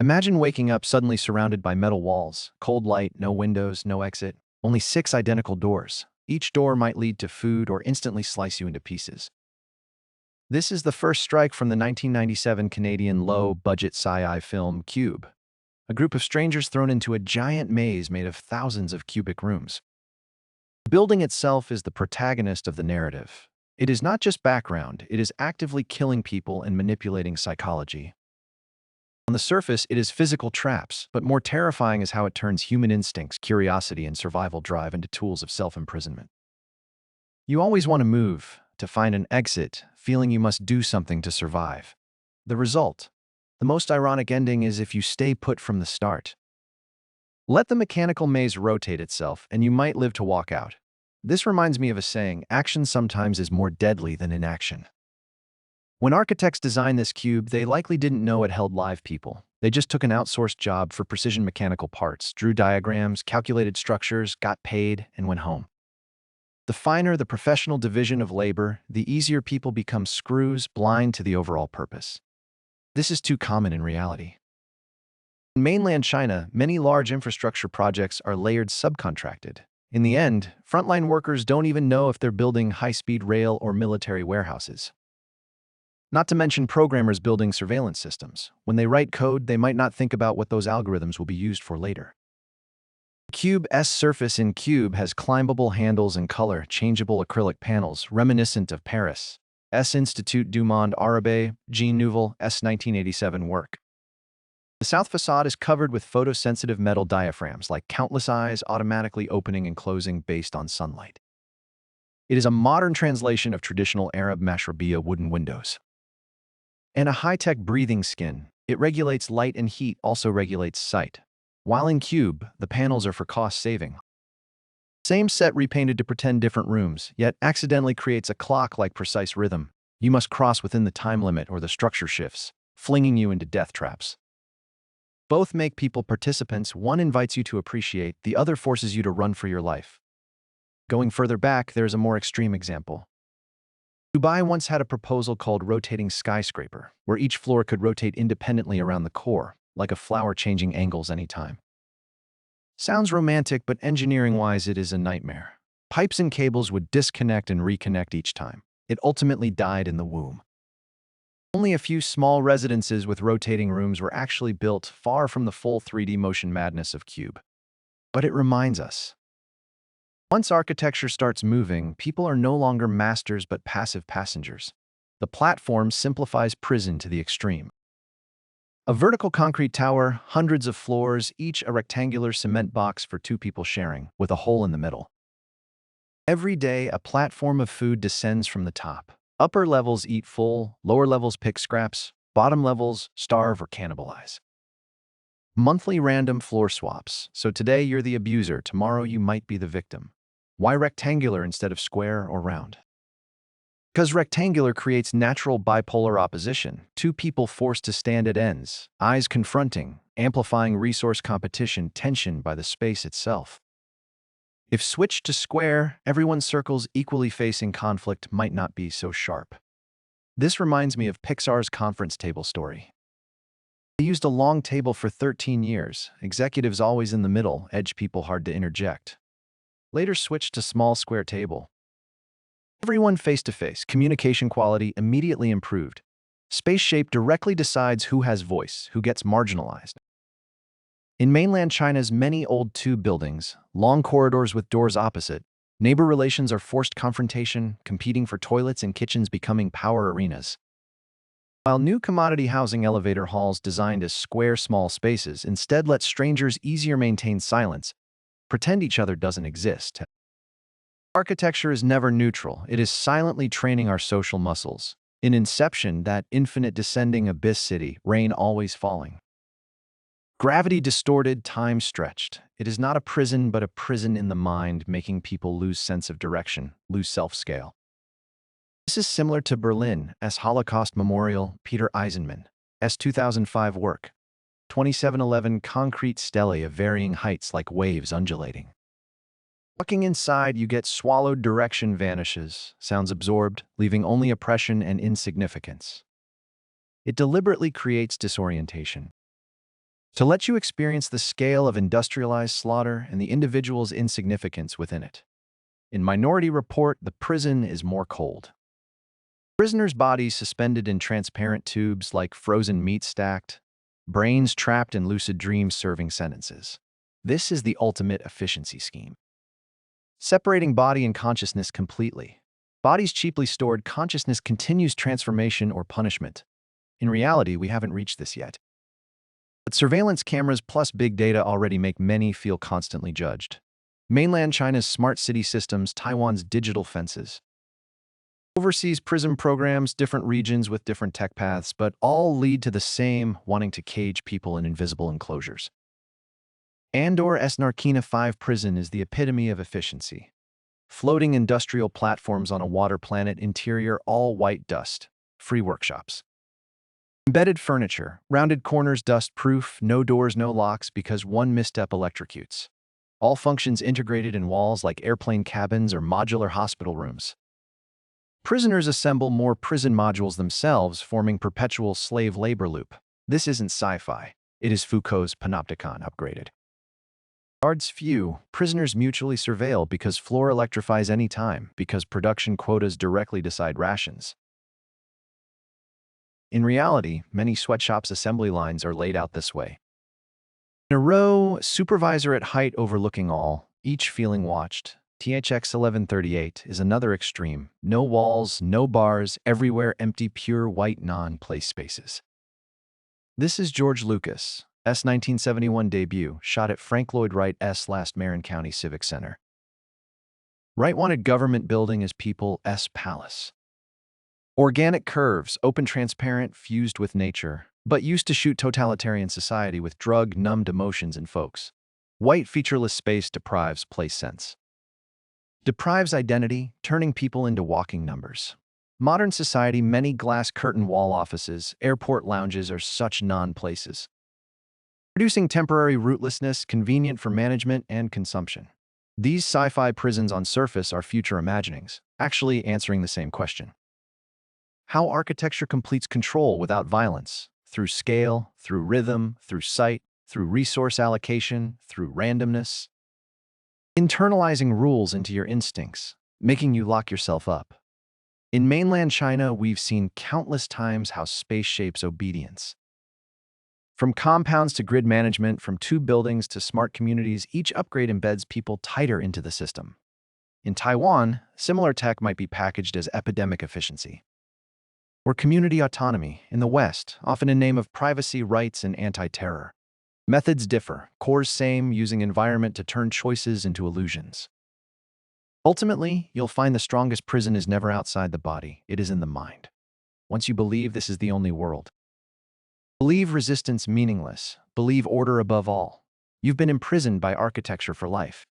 Imagine waking up suddenly surrounded by metal walls, cold light, no windows, no exit, only six identical doors. Each door might lead to food or instantly slice you into pieces. This is the first strike from the 1997 Canadian low-budget sci-fi film Cube, a group of strangers thrown into a giant maze made of thousands of cubic rooms. The building itself is the protagonist of the narrative. It is not just background, it is actively killing people and manipulating psychology. On the surface, it is physical traps, but more terrifying is how it turns human instincts, curiosity, and survival drive into tools of self-imprisonment. You always want to move, to find an exit, feeling you must do something to survive. The result, the most ironic ending, is if you stay put from the start. Let the mechanical maze rotate itself, and you might live to walk out. This reminds me of a saying: action sometimes is more deadly than inaction. When architects designed this cube, they likely didn't know it held live people. They just took an outsourced job for precision mechanical parts, drew diagrams, calculated structures, got paid, and went home. The finer the professional division of labor, the easier people become screws, blind to the overall purpose. This is too common in reality. In mainland China, many large infrastructure projects are layered subcontracted. In the end, frontline workers don't even know if they're building high-speed rail or military warehouses. Not to mention programmers building surveillance systems. When they write code, they might not think about what those algorithms will be used for later. Cube's surface in Cube has climbable handles and color-changeable acrylic panels reminiscent of Paris' Institut du Monde Arabe, Jean Nouvel's 1987 work. The south facade is covered with photosensitive metal diaphragms like countless eyes automatically opening and closing based on sunlight. It is a modern translation of traditional Arab mashrabiyya wooden windows. And a high-tech breathing skin. It regulates light and heat, also regulates sight. While in Cube, the panels are for cost saving. Same set repainted to pretend different rooms, yet accidentally creates a clock-like precise rhythm. You must cross within the time limit or the structure shifts, flinging you into death traps. Both make people participants. One invites you to appreciate, the other forces you to run for your life. Going further back, there's a more extreme example. Dubai once had a proposal called rotating skyscraper, where each floor could rotate independently around the core, like a flower changing angles anytime. Sounds romantic, but engineering-wise it is a nightmare. Pipes and cables would disconnect and reconnect each time. It ultimately died in the womb. Only a few small residences with rotating rooms were actually built, far from the full 3D motion madness of Cube. But it reminds us, once architecture starts moving, people are no longer masters but passive passengers. The platform simplifies prison to the extreme. A vertical concrete tower, hundreds of floors, each a rectangular cement box for two people sharing, with a hole in the middle. Every day, a platform of food descends from the top. Upper levels eat full, lower levels pick scraps, bottom levels starve or cannibalize. Monthly random floor swaps, so today you're the abuser, tomorrow you might be the victim. Why rectangular instead of square or round? Because rectangular creates natural bipolar opposition, two people forced to stand at ends, eyes confronting, amplifying resource competition, tension by the space itself. If switched to square, everyone's circles equally facing conflict might not be so sharp. This reminds me of Pixar's conference table story. They used a long table for 13 years, executives always in the middle, edge people hard to interject. Later switched to small square table. Everyone face-to-face, communication quality immediately improved. Space shape directly decides who has voice, who gets marginalized. In mainland China's many old tube buildings, long corridors with doors opposite, neighbor relations are forced confrontation, competing for toilets and kitchens becoming power arenas. While new commodity housing elevator halls designed as square small spaces instead let strangers easier maintain silence, pretend each other doesn't exist. Architecture is never neutral. It is silently training our social muscles. In Inception, that infinite descending abyss city, rain always falling. Gravity distorted, time stretched. It is not a prison, but a prison in the mind, making people lose sense of direction, lose self-scale. This is similar to Berlin's Holocaust Memorial, Peter Eisenman's 2005 work. 2711 concrete stelae of varying heights like waves undulating. Walking inside, you get swallowed, direction vanishes, sounds absorbed, leaving only oppression and insignificance. It deliberately creates disorientation. to let you experience the scale of industrialized slaughter and the individual's insignificance within it. In Minority Report, the prison is more cold. Prisoners' bodies suspended in transparent tubes like frozen meat stacked, brains trapped in lucid dreams serving sentences. This is the ultimate efficiency scheme. Separating body and consciousness completely. Bodies cheaply stored, consciousness continues transformation or punishment. In reality, we haven't reached this yet. But surveillance cameras plus big data already make many feel constantly judged. Mainland China's smart city systems, Taiwan's digital fences. Overseas prison programs, different regions with different tech paths, but all lead to the same, wanting to cage people in invisible enclosures. Andor's Narkina 5 prison is the epitome of efficiency. Floating industrial platforms on a water planet, interior all white dust, free workshops. Embedded furniture, rounded corners dust-proof, no doors, no locks because one misstep electrocutes. All functions integrated in walls like airplane cabins or modular hospital rooms. Prisoners assemble more prison modules themselves, forming perpetual slave labor loop. This isn't sci-fi. It is Foucault's panopticon upgraded. Guards few, prisoners mutually surveil because floor electrifies any time, because production quotas directly decide rations. In reality, many sweatshops' assembly lines are laid out this way. In a row, supervisor at height overlooking all, each feeling watched. THX 1138 is another extreme. No walls, no bars, everywhere empty, pure white non-place spaces. This is George Lucas' 1971 debut, shot at Frank Lloyd Wright's last Marin County Civic Center. Wright wanted government building as people's palace. Organic curves, open, transparent, fused with nature, but used to shoot totalitarian society with drug-numbed emotions in folks. White featureless space deprives place sense. Deprives identity, turning people into walking numbers. Modern society, many glass curtain wall offices, airport lounges are such non-places. Producing temporary rootlessness, convenient for management and consumption. These sci-fi prisons on surface are future imaginings, actually answering the same question. How architecture completes control without violence, through scale, through rhythm, through sight, through resource allocation, through randomness. Internalizing rules into your instincts, making you lock yourself up. In mainland China, we've seen countless times how space shapes obedience. From compounds to grid management, from two buildings to smart communities, each upgrade embeds people tighter into the system. In Taiwan, similar tech might be packaged as epidemic efficiency. Or community autonomy, in the West, often in name of privacy, rights, and anti-terror. Methods differ, cores same, using environment to turn choices into illusions. Ultimately, you'll find the strongest prison is never outside the body, it is in the mind. Once you believe this is the only world. Believe resistance meaningless, believe order above all. You've been imprisoned by architecture for life.